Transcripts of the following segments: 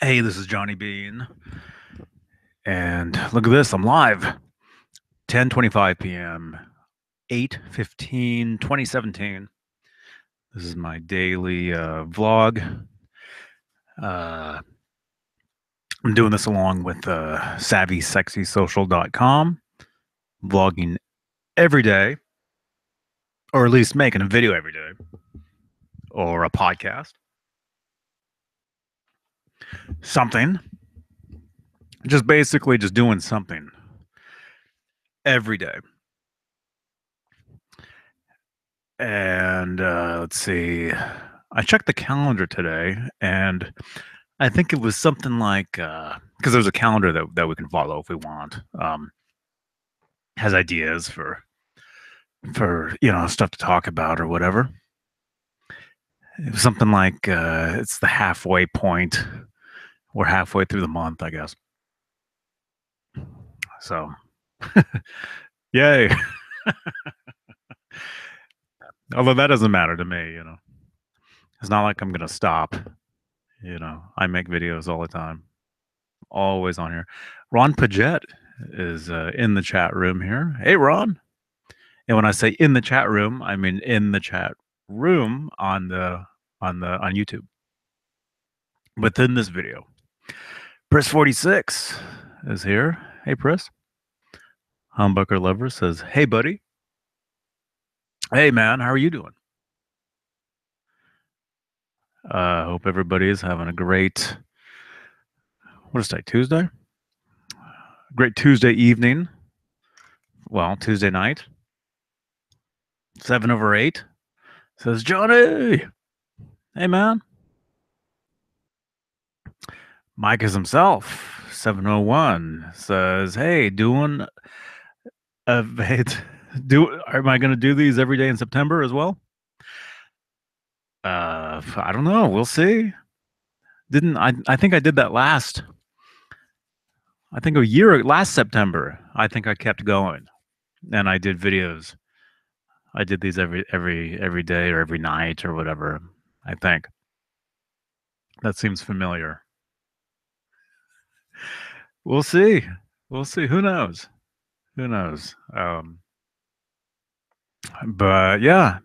Hey, this is Johnny Beane, and look at this. I'm live. 10:25 p.m. 8/15, 2017. This is my daily vlog. Uh, I'm doing this along with SavvySexySocial.com, vlogging every day, or at least making a video every day, or a podcast. Something. Just basically just doing something every day. And let's see. I checked the calendar today, and I think it was something like because there's a calendar that we can follow if we want. Has ideas for stuff to talk about or whatever. It was something like it's the halfway point. We're halfway through the month, I guess. So, yay! Although that doesn't matter to me, it's not like I'm gonna stop. I make videos all the time, always on here. Ron Paget is in the chat room here. Hey, Ron. And when I say in the chat room, I mean in the chat room on YouTube. Within this video. Pris46 is here. Hey Pris. Humbucker Lover says, hey buddy. Hey man, how are you doing? Hope everybody is having a great, what is today, Tuesday? Great Tuesday evening. Well, Tuesday night. 7/8 says, Johnny. Hey man. Mike is himself. 701 says, hey, doing am I going to do these every day in September as well? I don't know. We'll see. I think I did that last. I think last September. I think I kept going, and I did videos. I did these every day or every night or whatever. I think that seems familiar. We'll see. We'll see. Who knows? Who knows? But yeah.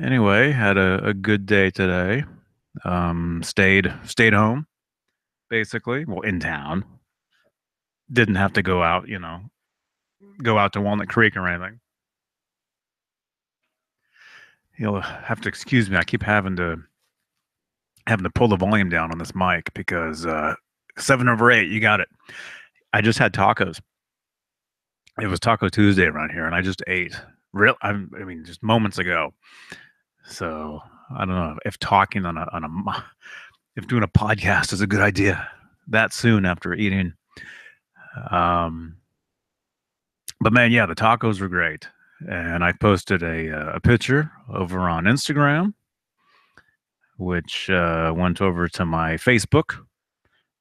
Anyway, had a good day today. Stayed home, basically. Well, in town. Didn't have to go out, go out to Walnut Creek or anything. You'll have to excuse me. I keep having to pull the volume down on this mic because 7/8, you got it. I just had tacos. It was Taco Tuesday around here, and I just ate. I mean, just moments ago. So I don't know if talking if doing a podcast is a good idea that soon after eating. But man, yeah, the tacos were great, and I posted a picture over on Instagram, which went over to my Facebook,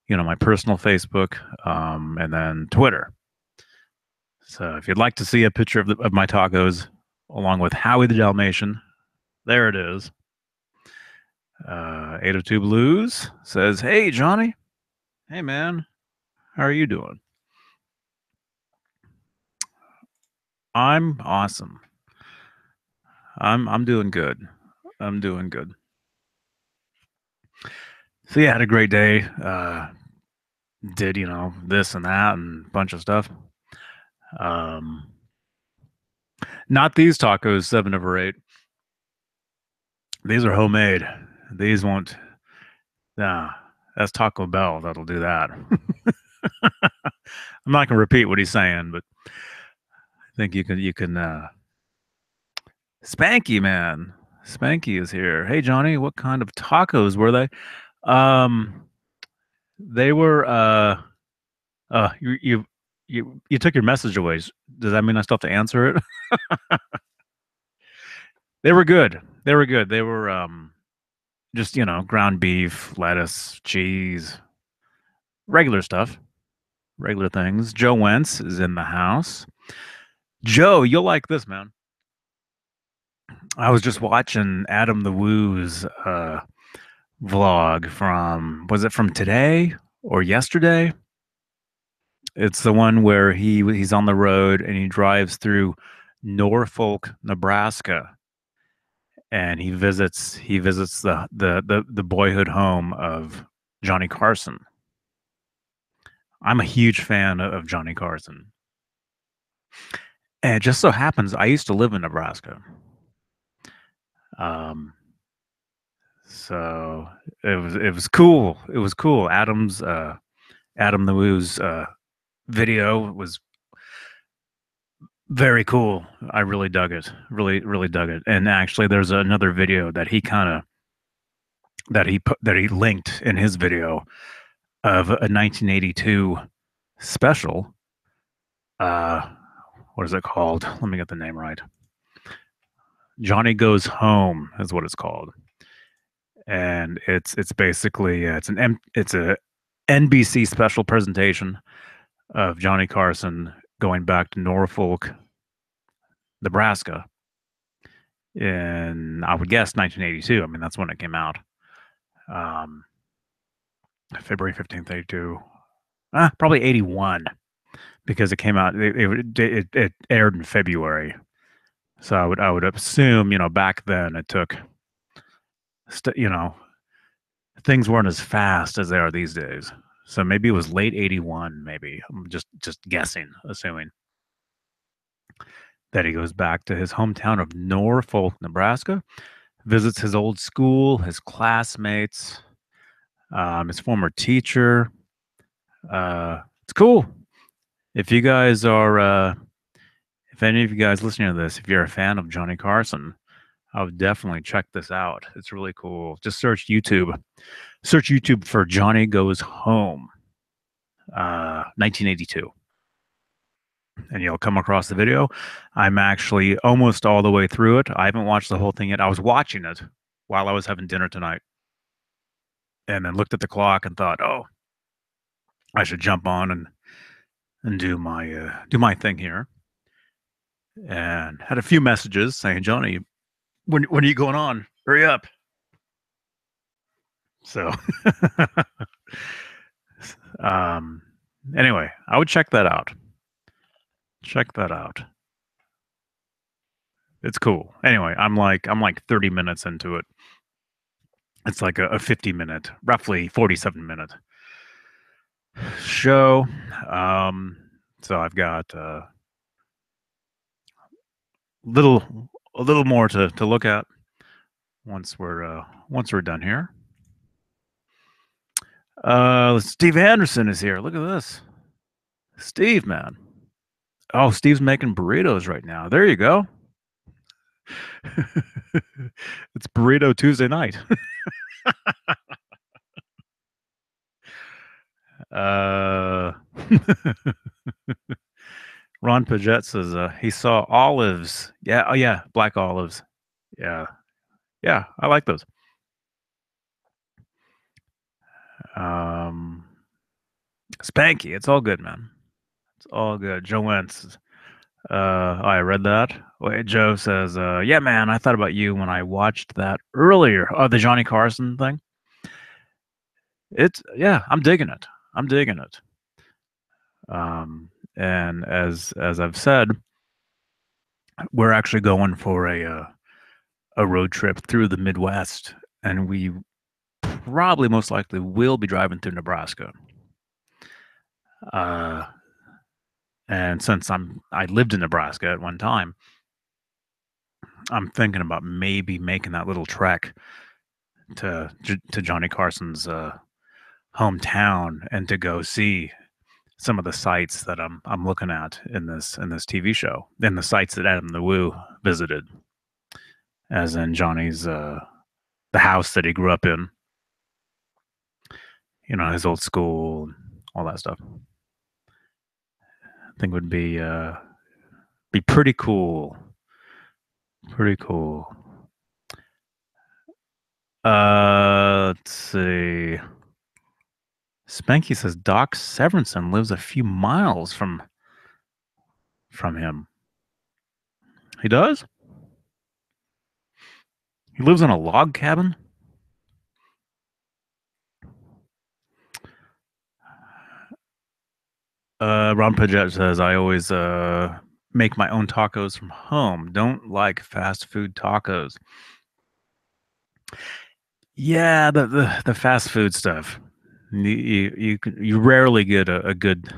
my personal Facebook, and then Twitter. So if you'd like to see a picture of my tacos along with Howie the Dalmatian, there it is. 802 Blues says, hey, Johnny. Hey, man. How are you doing? I'm awesome. I'm doing good. I'm doing good. So yeah, had a great day. Did this and that and a bunch of stuff. Not these tacos, 7/8. These are homemade. These won't. Nah, that's Taco Bell. That'll do that. I'm not gonna repeat what he's saying, but I think you can. Spanky man, Spanky is here. Hey Johnny, what kind of tacos were they? They were. You took your message away. Does that mean I still have to answer it? They were good. They were good. They were just ground beef, lettuce, cheese, regular stuff, regular things. Joe Wentz is in the house. Joe, you'll like this, man. I was just watching Adam the Woo's vlog from, was it from today or yesterday? It's the one where he's on the road and he drives through Norfolk, Nebraska, and he visits the boyhood home of Johnny Carson. I'm a huge fan of Johnny Carson. And it just so happens I used to live in Nebraska. Um, so it was cool. It was cool. Adam the Woo's video was very cool. I really dug it. Really dug it. And actually, there's another video that he linked in his video of a 1982 special. Uh, what is it called? Let me get the name right. Johnny Goes Home is what it's called, and it's basically it's a NBC special presentation of Johnny Carson going back to Norfolk, Nebraska, in, I would guess, 1982. I mean, that's when it came out. Um, February 15th, 82. Probably 81 because it came out. It aired in February, so I would assume, back then it took, you know, things weren't as fast as they are these days. So maybe it was late 81. Maybe I'm just guessing, assuming that he goes back to his hometown of Norfolk, Nebraska, visits his old school, his classmates, his former teacher. It's cool. If you guys are, if any of you guys listening to this, if you're a fan of Johnny Carson, I would definitely check this out. It's really cool. Just search YouTube. Search YouTube for Johnny Goes Home, 1982, and you'll come across the video. I'm actually almost all the way through it. I haven't watched the whole thing yet. I was watching it while I was having dinner tonight, and then looked at the clock and thought, "Oh, I should jump on and do my thing here." And had a few messages saying, "Johnny, when are you going on? Hurry up!" So, um, anyway, I would check that out. Check that out. It's cool. Anyway, I'm like 30 minutes into it. It's like a 50-minute, roughly 47-minute show. Um, so I've got little a little more to look at once we're done here. Steve Anderson is here. Look at this. Steve, man. Oh, Steve's making burritos right now. There you go. It's Burrito Tuesday night. uh, Ron Paget says he saw olives. Yeah, oh yeah, black olives. Yeah, yeah, I like those. Um, Spanky, it's all good, man. It's all good. Joe Wentz. I read that. Wait, Joe says, yeah, man, I thought about you when I watched that earlier. Oh, the Johnny Carson thing. Yeah, I'm digging it. I'm digging it. And as I've said, we're actually going for a road trip through the Midwest, and we probably most likely will be driving through Nebraska. Uh, and since I lived in Nebraska at one time, I'm thinking about maybe making that little trek to Johnny Carson's hometown and to go see some of the sites that I'm looking at in this TV show, and the sites that Adam the Woo visited, as in Johnny's the house that he grew up in, his old school, all that stuff. I think would be pretty cool. Pretty cool. Let's see. Spanky says Doc Severinsen lives a few miles from him. He does? He lives in a log cabin? Ron Paget says I always make my own tacos from home. Don't like fast food tacos. Yeah, the fast food stuff. You rarely get a good.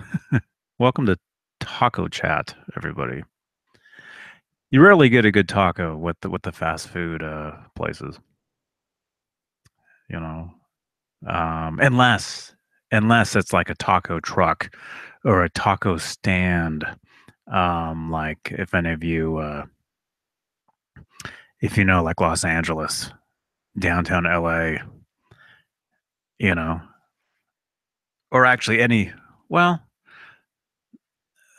Welcome to Taco Chat, everybody. You rarely get a good taco with the fast food places, you know. Unless it's like a taco truck or a taco stand. Like if any of you if you know like Los Angeles, downtown LA, you know, or actually any well,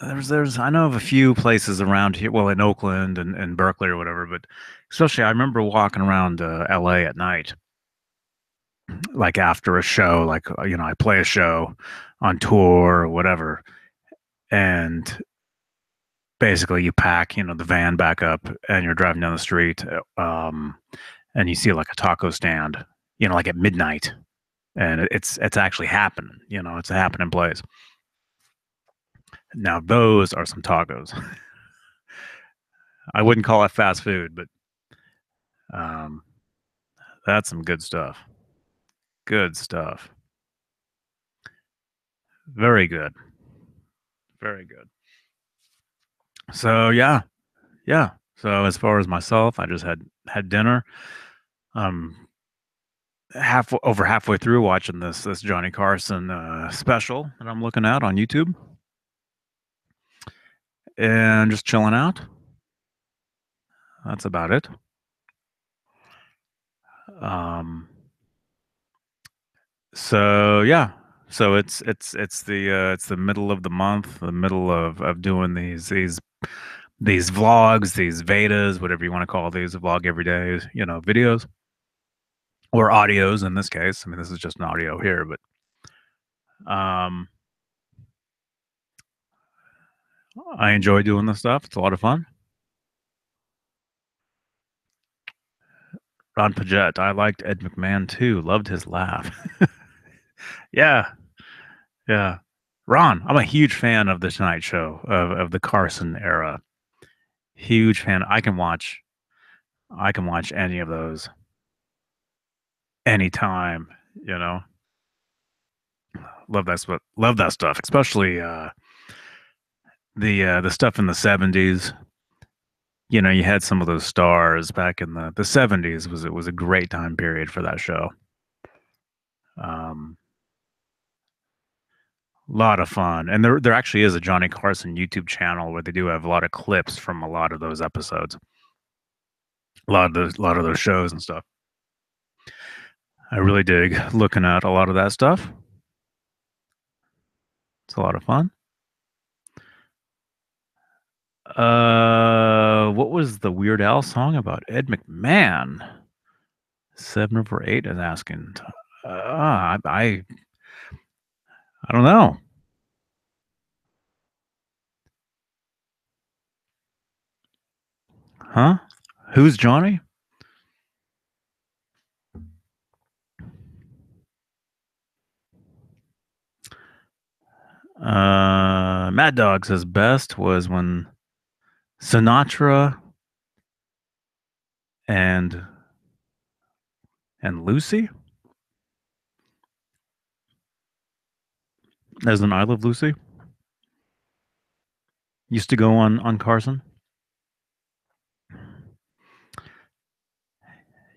there's I know of a few places around here, well in Oakland and Berkeley or whatever, but especially I remember walking around LA at night, like after a show, like I play a show on tour or whatever, and basically you pack the van back up and you're driving down the street, and you see like a taco stand, like at midnight, and it's actually happening, it's a happening place. Now those are some tacos. I wouldn't call it fast food, but um, that's some good stuff. Good stuff. Very good. Very good. So yeah, yeah. So as far as myself, I just had dinner. Um, halfway through watching this Johnny Carson special that I'm looking at on YouTube, and just chilling out. That's about it. Um, so yeah, so it's the middle of the month, the middle of doing these vlogs, these Vedas, whatever you want to call these, vlog every day, videos or audios in this case. I mean, this is just an audio here, but um, I enjoy doing this stuff. It's a lot of fun. Ron Paget, I liked Ed McMahon too. Loved his laugh. Yeah, yeah. Ron, I'm a huge fan of the Tonight Show of the Carson era. Huge fan. I can watch any of those anytime. You know, love that stuff, especially the stuff in the '70s. You had some of those stars back in the '70s. It was a great time period for that show. Um, Lot of fun, and there actually is a Johnny Carson YouTube channel where they do have a lot of clips from a lot of those episodes, a lot of those shows and stuff. I really dig looking at a lot of that stuff. It's a lot of fun. What was the Weird Al song about Ed McMahon? 7 over 8 is asking. I don't know. Huh? Who's Johnny? Mad Dog says best was when Sinatra and Lucy, as in I Love Lucy, used to go on Carson.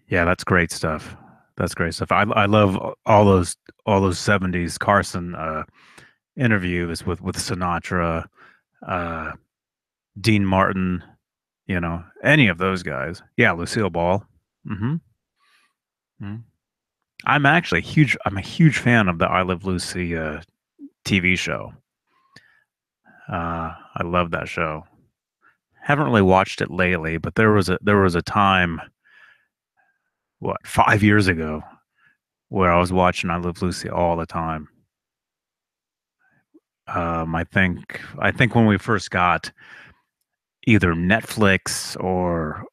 Yeah, that's great stuff. That's great stuff. I love all those '70s Carson interviews with Sinatra, uh, Dean Martin, any of those guys. Yeah, Lucille Ball. Hmm. Hmm. I'm a huge fan of the I Love Lucy TV show. I love that show. Haven't really watched it lately, but there was a time, what, 5 years ago, where I was watching I Love Lucy all the time. I think when we first got either Netflix or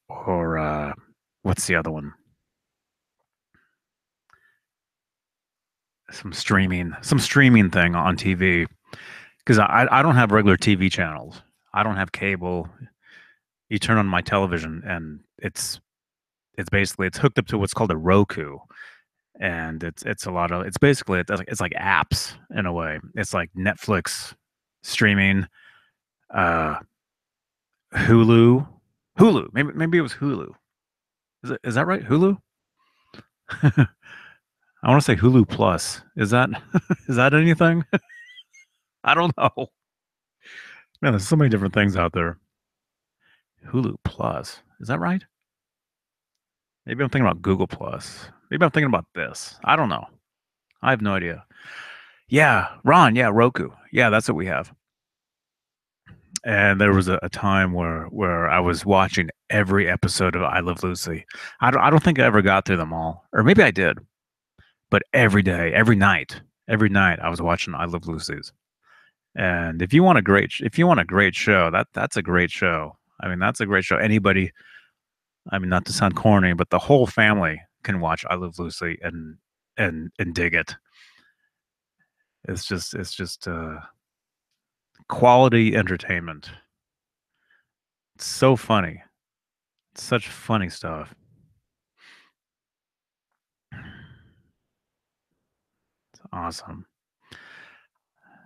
what's the other one? Some streaming thing on TV. because I don't have regular TV channels. I don't have cable. You turn on my television and it's basically it's hooked up to what's called a Roku, and it's a lot of it's basically it's like apps in a way. It's like Netflix streaming, uh, Hulu, Hulu. Maybe it was Hulu. Is that right? Hulu. I want to say Hulu Plus. Is that is that anything? I don't know. Man, there's so many different things out there. Hulu Plus. Is that right? Maybe I'm thinking about Google Plus. Maybe I'm thinking about this. I don't know. I have no idea. Yeah, Ron. Yeah, Roku. Yeah, that's what we have. And there was a time where I was watching every episode of I Love Lucy. I don't think I ever got through them all, or maybe I did. But every day, every night, I was watching I Love Lucy's. And if you want a great show, that's a great show. I mean, that's a great show. Anybody, I mean, not to sound corny, but the whole family can watch I Love Lucy and dig it. It's just quality entertainment. It's so funny. It's such funny stuff. It's awesome.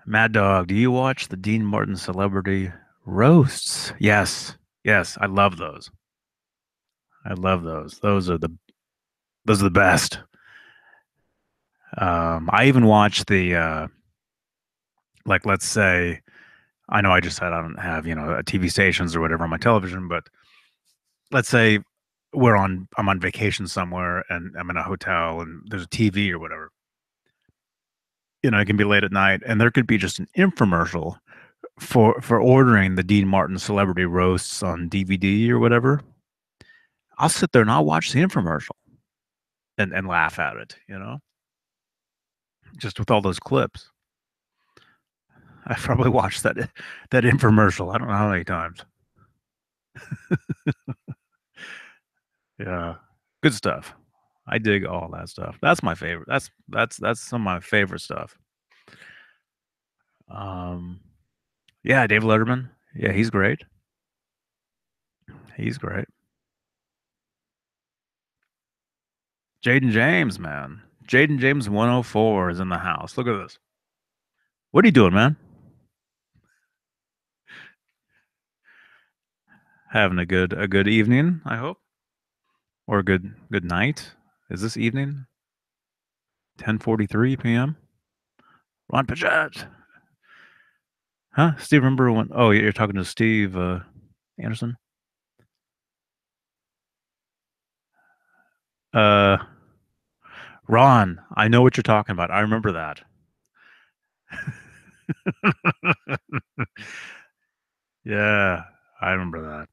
Mad Dog, do you watch the Dean Martin celebrity roasts? Yes. Yes, I love those. I love those. Those are the best. I even watch the like let's say I know I just said I don't have, TV stations or whatever on my television, but let's say I'm on vacation somewhere and I'm in a hotel and there's a TV or whatever. It can be late at night and there could be just an infomercial for ordering the Dean Martin celebrity roasts on DVD or whatever. I'll sit there and I'll watch the infomercial and laugh at it, just with all those clips. I probably watched that infomercial. I don't know how many times. Yeah, good stuff. I dig all that stuff. That's my favorite. That's some of my favorite stuff. Um, yeah, Dave Letterman. Yeah, he's great. He's great. Jaden James, man. Jaden James 104 is in the house. Look at this. What are you doing, man? Having a good evening, I hope, or a good night. Is this evening? 10:43 p.m. Ron Paget. Huh? Steve, remember when? Oh, you're talking to Steve Anderson. Uh, Ron, I know what you're talking about. I remember that. Yeah, I remember that.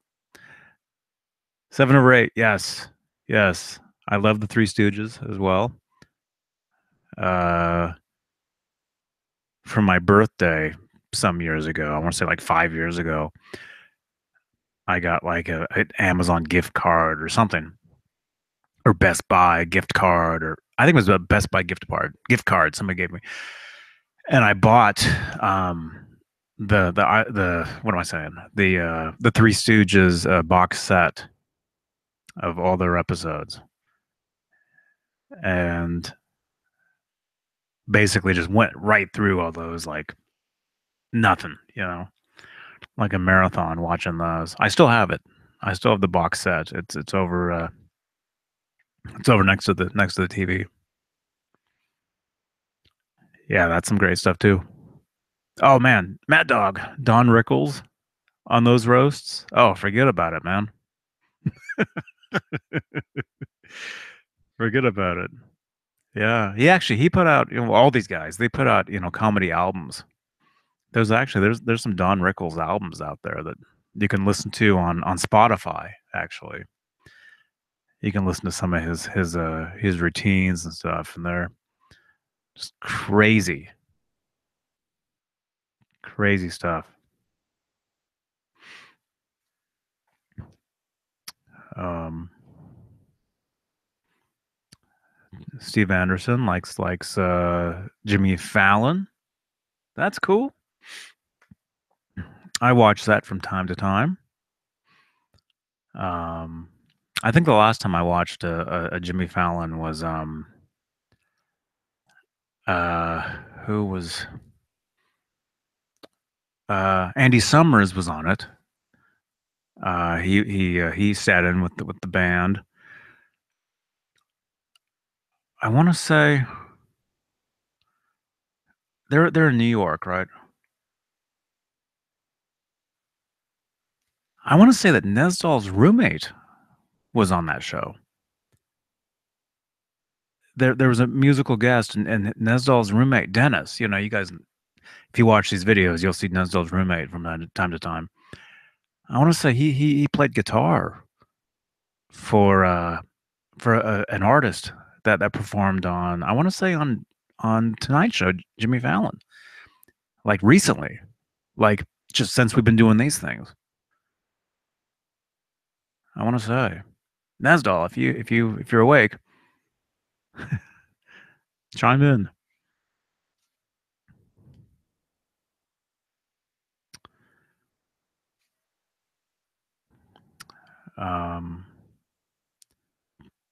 7 over 8. Yes, yes. I love the Three Stooges as well. Uh, for my birthday some years ago, I want to say like 5 years ago, I got like an Amazon gift card or something, or Best Buy gift card, or I think it was a Best Buy gift card. Gift card somebody gave me, and I bought the what am I saying? The Three Stooges box set of all their episodes, and basically just went right through all those like nothing, like a marathon watching those. I still have it. I still have the box set. It's over next to the TV. Yeah, that's some great stuff too. Oh man, Mad Dog, Don Rickles on those roasts. Oh, forget about it, man. Forget about it. Yeah, he put out all these guys. They put out comedy albums. There's some Don Rickles albums out there that you can listen to on Spotify. Actually, you can listen to some of his routines and stuff, and they're just crazy stuff. Um, Steve Anderson likes Jimmy Fallon. That's cool. I watch that from time to time. Um, I think the last time I watched a Jimmy Fallon was uh who was Andy Summers was on it. He sat in with the band. I want to say they're in New York, right? I want to say that Nesdal's roommate was on that show. There was a musical guest, and Nesdal's roommate Dennis. You know, you guys, if you watch these videos, you'll see Nesdal's roommate from time to time. I want to say he played guitar for an artist that performed on, I want to say, on Tonight Show, Jimmy Fallon, like recently, like just since we've been doing these things. I want to say Nesdal, if you're awake, chime in. Um,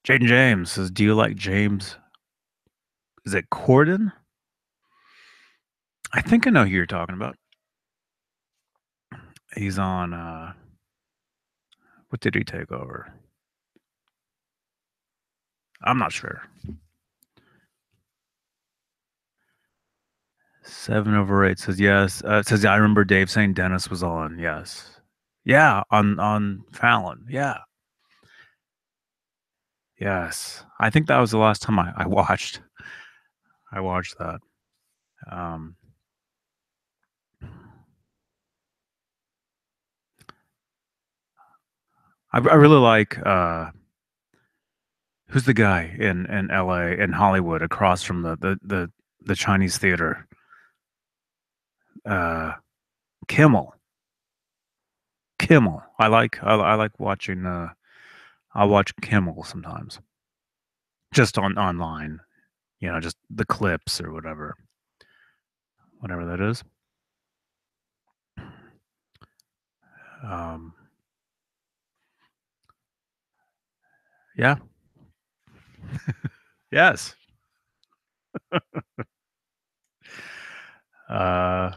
Jaden James says, "Do you like James? Is it Corden? I think I know who you're talking about. He's on. What did he take over? I'm not sure. 7/8 says yes. Says I remember Dave saying Dennis was on. Yes, yeah, on Fallon. Yeah, yes. I think that was the last time I watched. I watched that. Um, I really like. Who's the guy in L.A. in Hollywood across from the Chinese theater? Uh, Kimmel. Kimmel. I like watching. I watch Kimmel sometimes, just on online. You know, just the clips or whatever that is. Um, yeah. Yes. Uh,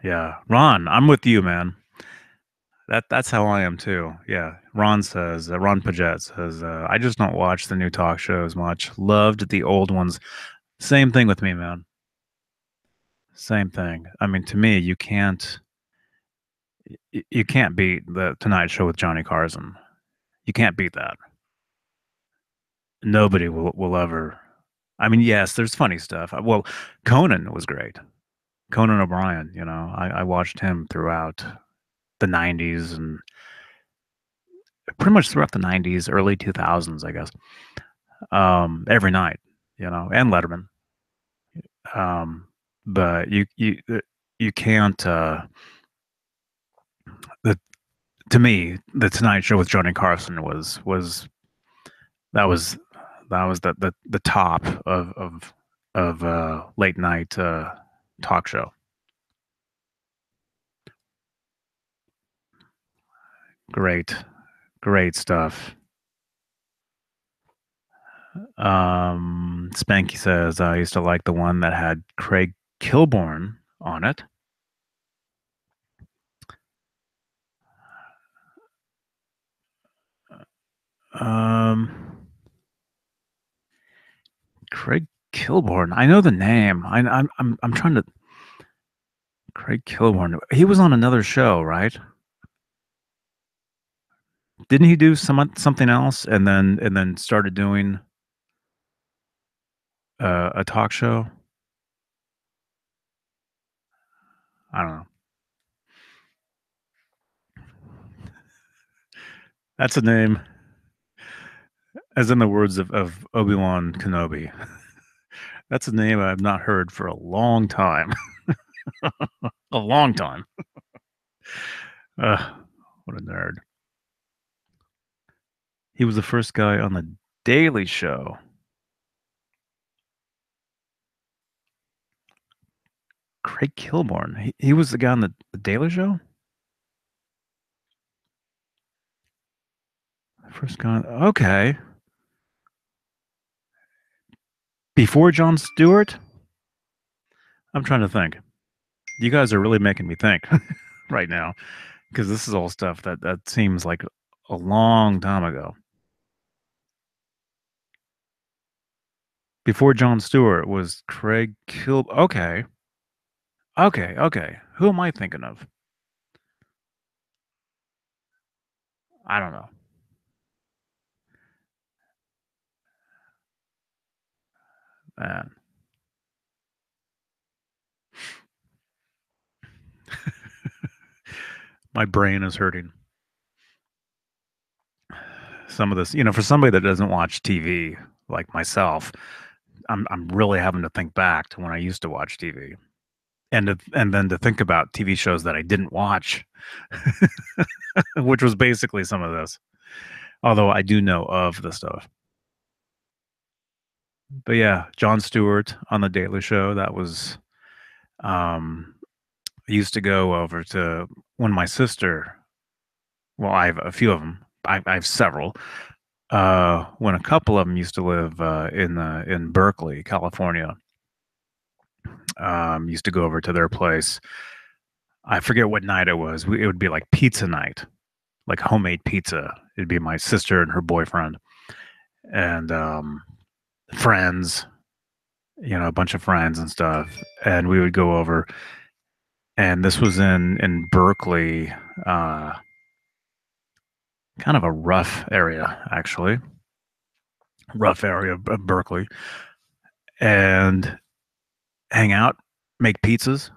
yeah. Ron, I'm with you, man. That's how I am too. Yeah. Ron says, Ron Paget says, I just don't watch the new talk shows much. Loved the old ones. Same thing with me, man. Same thing. I mean, to me, you can't beat the Tonight Show with Johnny Carson. You can't beat that. Nobody will ever. I mean, yes, there's funny stuff. Well, Conan was great. Conan O'Brien, you know, I watched him throughout the 90s and pretty much throughout the 90s, early 2000s, I guess. Every night, you know, and Letterman. Um, but you can't the to me, the Tonight Show with Johnny Carson was that was that was the top of late night talk show. Great, great stuff. Spanky says I used to like the one that had Craig Kilborn on it. Um, Craig Kilborn. I know the name. I'm trying to. Craig Kilborn. He was on another show, right? Didn't he do something else and then started doing a talk show? I don't know. That's a name, as in the words of Obi-Wan Kenobi. That's a name I've not heard for a long time. A long time. What a nerd. He was the first guy on the Daily Show. Craig Kilborn. He was the guy on the Daily Show. First guy. Okay. Before Jon Stewart. I'm trying to think. You guys are really making me think right now because this is all stuff that seems like a long time ago. Before Jon Stewart was Craig Kil. Okay. Okay. Okay. Who am I thinking of? I don't know. Man. My brain is hurting. Some of this, for somebody that doesn't watch TV like myself, I'm really having to think back to when I used to watch TV, and then to think about TV shows that I didn't watch, which was basically some of this. Although I do know of the stuff. But yeah, Jon Stewart on the Daily Show, that was I used to go over to when my sister, well, I have a few of them. I have several. When a couple of them used to live in Berkeley, California, used to go over to their place. I forget what night it was. It would be like pizza night, like homemade pizza. It'd be my sister and her boyfriend and friends, a bunch of friends and stuff. And we would go over. And this was in Berkeley, kind of a rough area, actually, rough area of Berkeley, and hang out, make pizzas,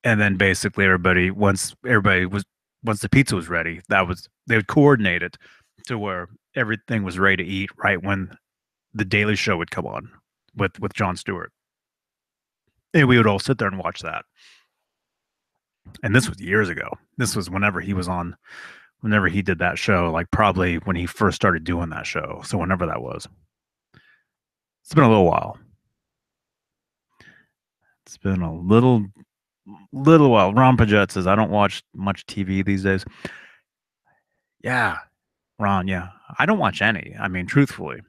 and then basically once the pizza was ready, they would coordinate it to where everything was ready to eat right when the Daily Show would come on with Jon Stewart, and we would all sit there and watch that. And this was years ago. This was whenever he did that show, like probably when he first started doing that show. So whenever that was, it's been a little while. It's been a little while. Ron Paget says I don't watch much TV these days. Yeah, Ron. Yeah, I don't watch any. I mean, truthfully,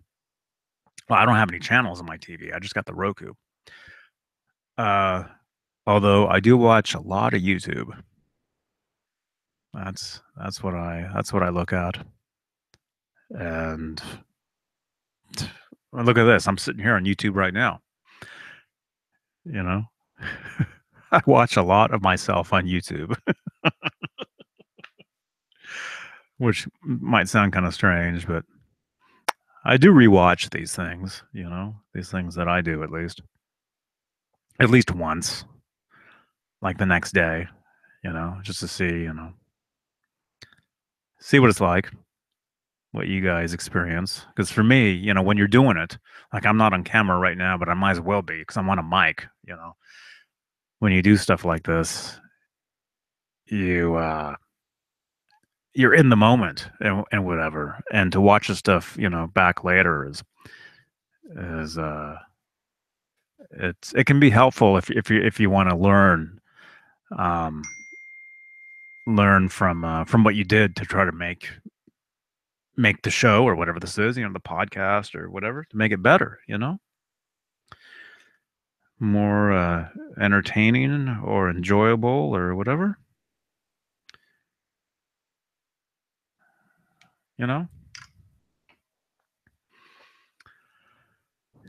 well, I don't have any channels on my TV. I just got the Roku. Uh, Although I do watch a lot of YouTube. That's what I look at. And look at this. I'm sitting here on YouTube right now. You know, I watch a lot of myself on YouTube, which might sound kind of strange, but I do rewatch these things, these things that I do at least once, like the next day, just to see, see what it's like, what you guys experience. Because for me, when you're doing it, like I'm not on camera right now, but I might as well be because I'm on a mic, when you do stuff like this, you you're in the moment and whatever, and to watch the stuff back later is it can be helpful if you want to um learn from what you did to try to make the show or whatever this is, the podcast or whatever, to make it better, more entertaining or enjoyable or whatever, you know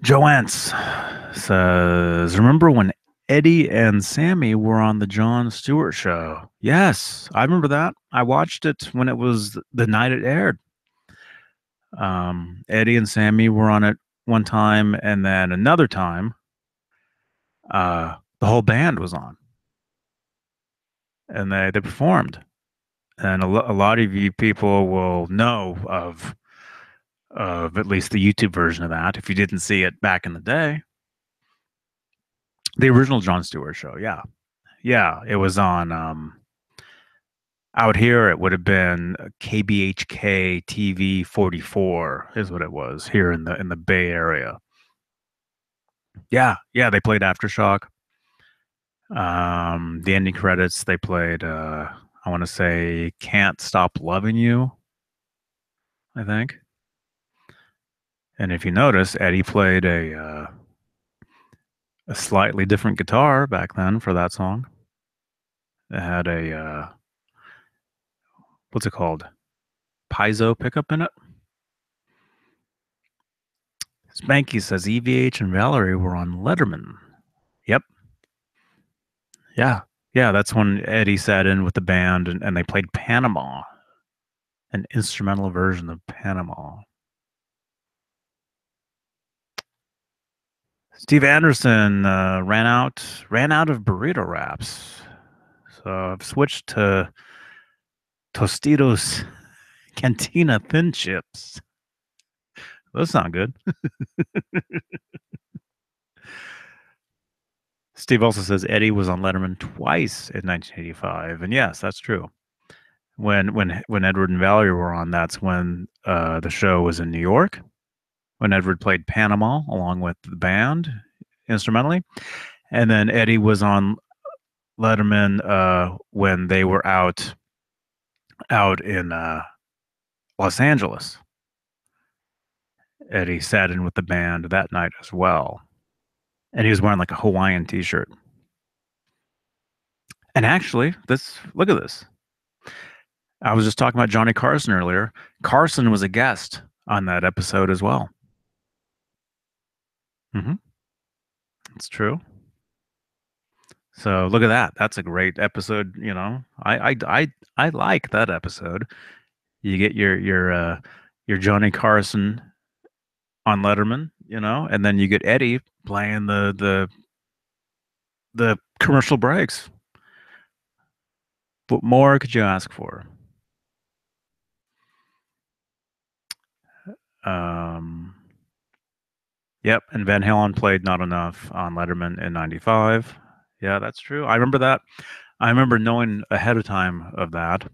Joanne says, remember when Eddie and Sammy were on the Jon Stewart show? Yes, I remember that. I watched it when it was the night it aired. Eddie and Sammy were on it one time, and then another time, the whole band was on, and they performed. And a lot of you people will know of at least the YouTube version of that if you didn't see it back in the day. The original Jon Stewart show, yeah. Yeah, it was on out here it would have been KBHK TV 44 is what it was here in the Bay Area. Yeah, yeah, they played Aftershock. The ending credits, they played, I want to say, Can't Stop Loving You, I think. And if you notice, Eddie played a slightly different guitar back then for that song. It had a, what's it called? Piezo pickup in it. Spanky says EVH and Valerie were on Letterman. Yep. Yeah. Yeah, that's when Eddie sat in with the band and they played Panama, an instrumental version of Panama. Steve Anderson ran out of burrito wraps. So I've switched to Tostitos Cantina thin chips. Those sound good. Steve also says Eddie was on Letterman twice in 1985, and yes, that's true. When Edward and Valerie were on, that's when the show was in New York. When Edward played Panama along with the band instrumentally, and then Eddie was on Letterman when they were out in Los Angeles. Eddie sat in with the band that night as well, and he was wearing like a Hawaiian T-shirt. And actually, this look at this. I was just talking about Johnny Carson earlier. Carson was a guest on that episode as well. Mm-hmm. It's true. So look at that. That's a great episode. I like that episode. You get your Johnny Carson on Letterman, and then you get Eddie playing the commercial breaks. What more could you ask for? Um, yep, and Van Halen played Not Enough on Letterman in '95. Yeah, that's true. I remember that. I remember knowing ahead of time of that,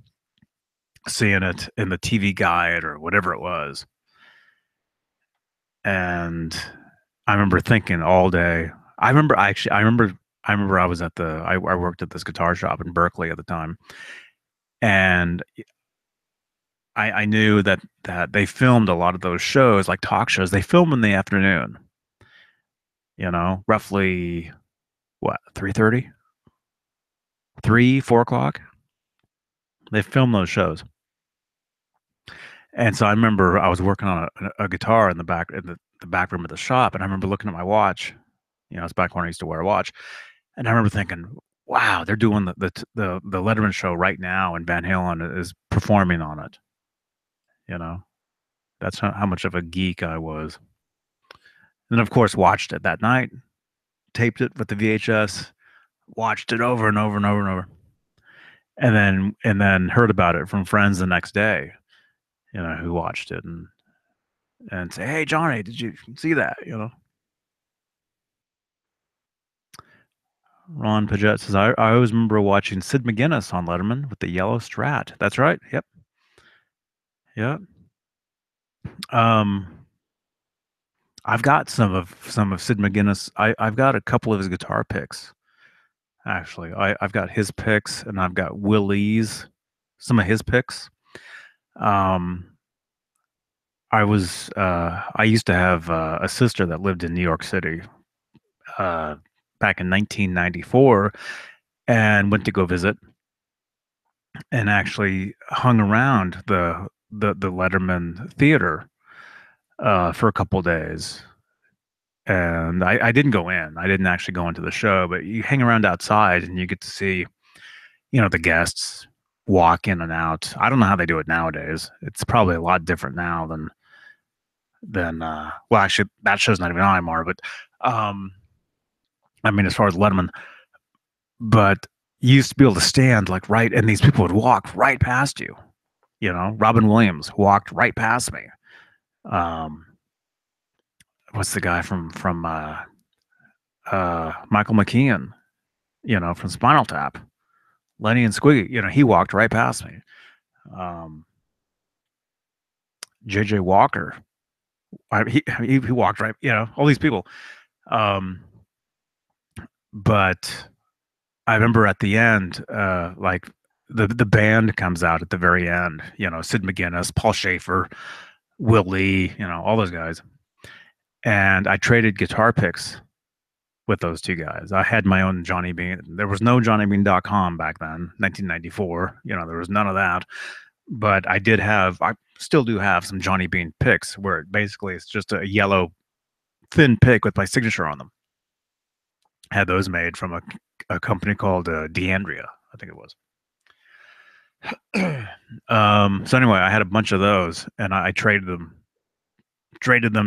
seeing it in the TV guide or whatever it was. And I remember thinking all day. I remember I was I worked at this guitar shop in Berkeley at the time, and I knew that they filmed a lot of those shows, like talk shows. They film in the afternoon, roughly what, 3:30, 4 o'clock. They film those shows, and so I remember I was working on a guitar in the back room of the shop, and I remember looking at my watch. It's back when I used to wear a watch, and I remember thinking, "Wow, they're doing the Letterman show right now, and Van Halen is performing on it." You know, that's how much of a geek I was. And of course, watched it that night, taped it with the VHS, watched it over and over and over and over, and then heard about it from friends the next day, who watched it and say, "Hey, Johnny, did you see that?" Ron Paget says, I always remember watching Sid McGuinness on Letterman with the yellow Strat. That's right. Yep. Yep. Um, I've got some of Sid McGuinness. I've got a couple of his guitar picks. Actually, I've got his picks, and I've got Willie's, some of his picks. Um, I used to have a sister that lived in New York City uh, back in 1994, and went to go visit, and actually hung around the Letterman Theater for a couple days. And I didn't go in. I didn't actually go into the show, but you hang around outside and you get to see, the guests walk in and out. I don't know how they do it nowadays. It's probably a lot different now than well, actually that show's not even on anymore, but um I mean, as far as Letterman, but you used to be able to stand like right, and these people would walk right past you. Robin Williams walked right past me. Um, what's the guy from Michael McKean? From Spinal Tap, Lenny and Squiggy. He walked right past me. Um, JJ Walker, he walked right. All these people. Um, but I remember at the end, like the band comes out at the very end. Sid McGuinness, Paul Schaefer, Will Lee, all those guys. And I traded guitar picks with those two guys. I had my own Johnny Beane. There was no JohnnyBeane.com back then, 1994. There was none of that. But I still do have some Johnny Beane picks where basically it's just a yellow thin pick with my signature on them. Had those made from a company called DeAndrea, I think it was. So anyway, I had a bunch of those, and I traded them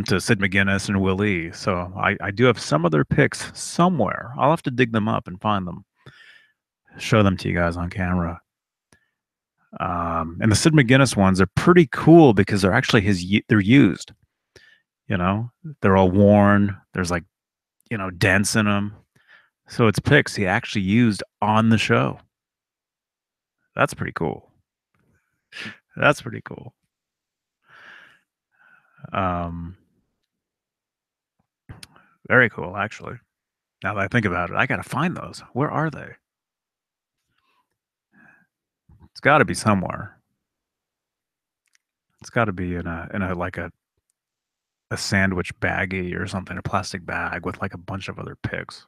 to Sid McGuinness and Willie. So I do have some of their picks somewhere. I'll have to dig them up and find them, show them to you guys on camera. And the Sid McGuinness ones are pretty cool because they're actually they're used. They're all worn. There's like dents in them. So it's picks he actually used on the show. That's pretty cool. That's pretty cool. Um, Very cool, actually. Now that I think about it, I gotta find those. Where are they? It's got to be somewhere. It's got to be in a like a sandwich baggie or something, a plastic bag with like a bunch of other picks.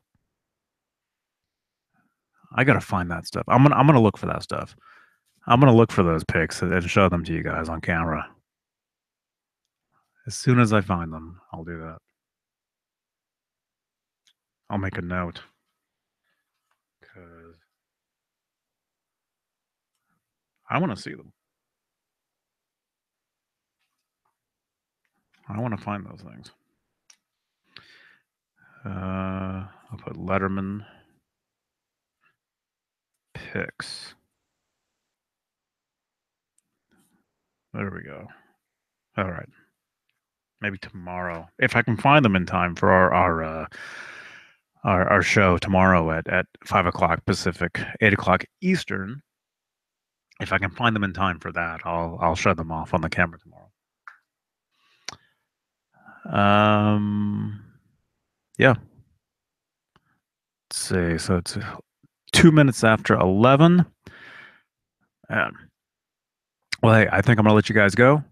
I gotta find that stuff. I'm gonna look for that stuff. I'm gonna look for those picks and show them to you guys on camera. As soon as I find them, I'll do that. I'll make a note because I want to see them. I want to find those things. I'll put Letterman picks. There we go. All right. Maybe tomorrow, if I can find them in time for our show tomorrow at 5 o'clock Pacific, 8 o'clock Eastern. If I can find them in time for that, I'll show them off on the camera tomorrow. Yeah. Let's see. So it's 2 minutes after 11. Well, hey, I think I'm gonna let you guys go.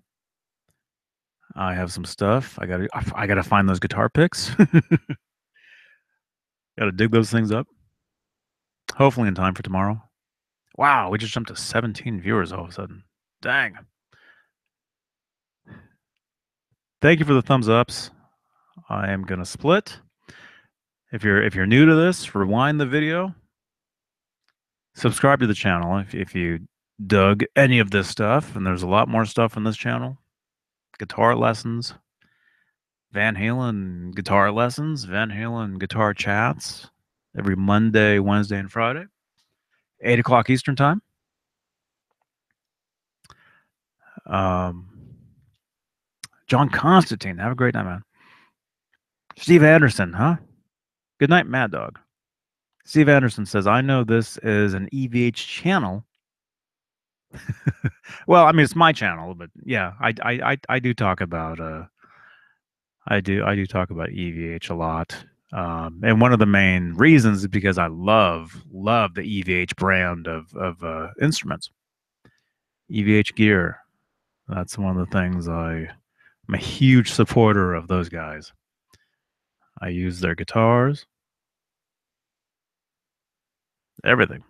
I have some stuff. I gotta find those guitar picks. Gotta dig those things up. Hopefully in time for tomorrow. Wow, we just jumped to 17 viewers all of a sudden. Dang. Thank you for the thumbs ups. I am gonna split. If you're new to this, rewind the video. Subscribe to the channel if you dug any of this stuff, and there's a lot more stuff on this channel. Guitar lessons, Van Halen guitar lessons, Van Halen guitar chats every Monday, Wednesday, and Friday, 8 o'clock Eastern time. John Constantine, have a great night, man. Steve Anderson, huh? Good night, Mad Dog. Steve Anderson says, I know this is an EVH channel. Well, I mean, it's my channel, but yeah, I do talk about I do talk about EVH a lot. And one of the main reasons is because I love the EVH brand of instruments. EVH gear. That's one of the things I'm a huge supporter of those guys. I use their guitars, everything.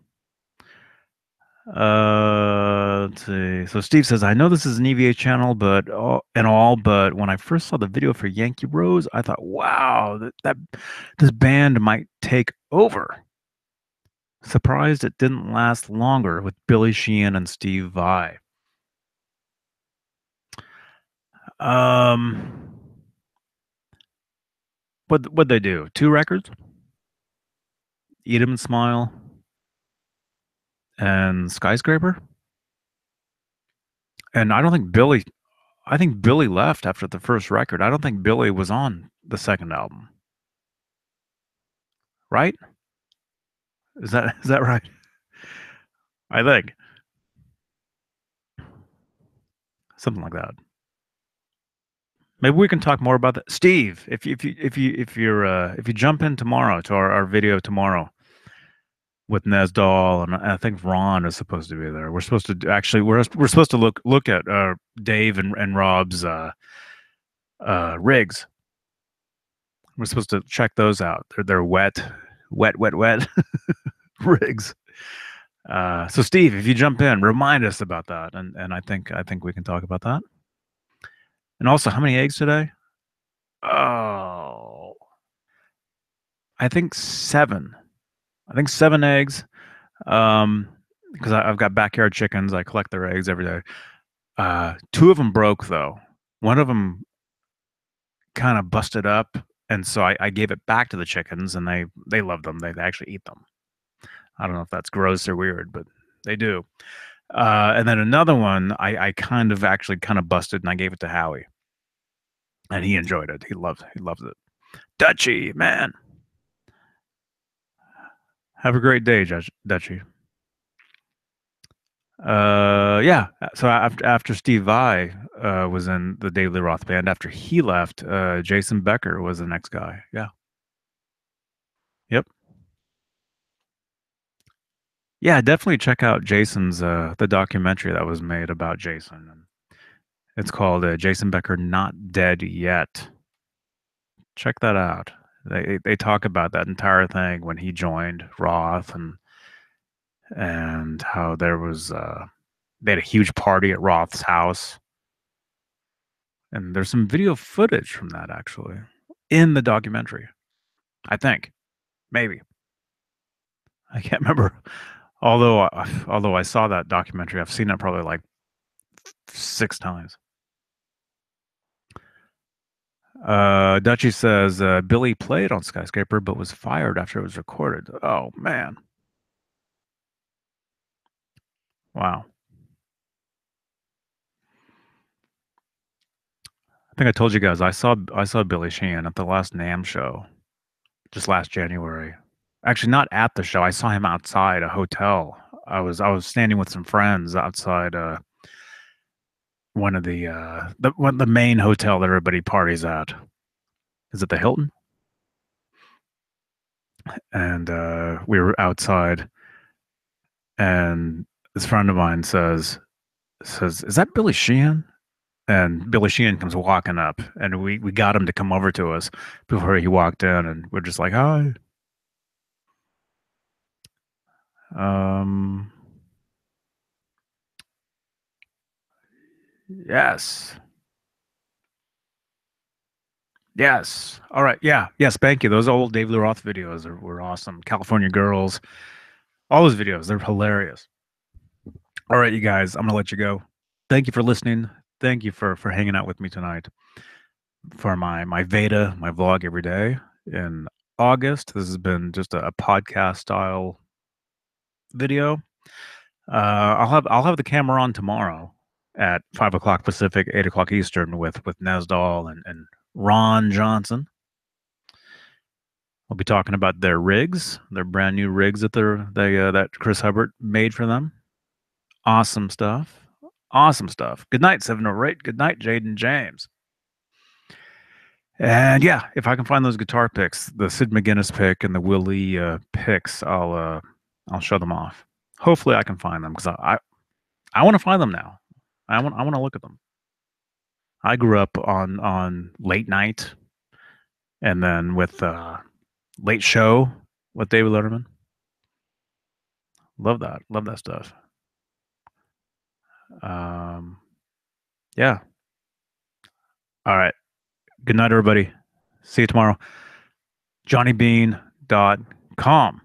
Let's see. So Steve says, I know this is an EVH channel, but when I first saw the video for Yankee Rose, I thought, wow, that this band might take over. Surprised it didn't last longer with Billy Sheehan and Steve Vai. What'd they do? 2 records? Eat 'Em and Smile and Skyscraper? And I think Billy left after the first record. I don't think Billy was on the second album. Right? Is that right? I think. Something like that. Maybe we can talk more about that. Steve, if you jump in tomorrow to our video tomorrow, with Nesdal, and I think Ron is supposed to be there. We're supposed to actually we're supposed to look at Dave and Rob's rigs. We're supposed to check those out. They're wet rigs. So Steve, if you jump in, remind us about that, and I think we can talk about that. And also, how many eggs today? Oh, I think seven. I think 7 eggs. Um, because I've got backyard chickens. I collect their eggs every day. Two of them broke though. One of them kind of busted up, and so I gave it back to the chickens, and they love them. They actually eat them. I don't know if that's gross or weird, but they do. And then another one, I kind of actually kind of busted, and I gave it to Howie, and he enjoyed it. He loves it. Dutchy, man, have a great day, Dutchy. Yeah. So after Steve Vai was in the Daily Roth band, after he left, Jason Becker was the next guy. Yeah. Yep. Yeah, definitely check out Jason's the documentary that was made about Jason. It's called Jason Becker Not Dead Yet. Check that out. They talk about that entire thing when he joined Roth, and how there was they had a huge party at Roth's house, and there's some video footage from that actually in the documentary. I think maybe I can't remember. Although I saw that documentary, I've seen it probably like 6 times. Dutchy says Billy played on Skyscraper but was fired after it was recorded. Oh man. Wow. I think I told you guys I saw Billy Sheehan at the last NAMM show just last January. Actually, not at the show. I saw him outside a hotel. I was standing with some friends outside one of the main hotel that everybody parties at. Is it the Hilton? And we were outside, and this friend of mine says, "Is that Billy Sheehan?" And Billy Sheehan comes walking up, and we got him to come over to us before he walked in, and we're just like, "Hi." Um, yes, yes. All right, yeah, yes. Thank you. Those old Dave Lee Roth videos were awesome. California Girls, all those videos, they're hilarious. All right, you guys, I'm gonna let you go. Thank you for listening. Thank you for hanging out with me tonight for my VEDA, my vlog every day in August. This has been just a podcast style video. I'll have the camera on tomorrow at 5 o'clock Pacific, 8 o'clock Eastern with Nesdal and Ron Johnson. We'll be talking about their rigs, their brand new rigs that Chris Hubbard made for them. Awesome stuff. Awesome stuff. Good night, 708. Good night, Jaden James. And yeah, if I can find those guitar picks, the Sid McGuinness pick and the Willie picks, I'll show them off. Hopefully, I can find them because I want to find them now. I want to look at them. I grew up on late night, and then with late show with David Letterman. Love that. Love that stuff. Um, yeah. All right. Good night, everybody. See you tomorrow. JohnnyBean.com.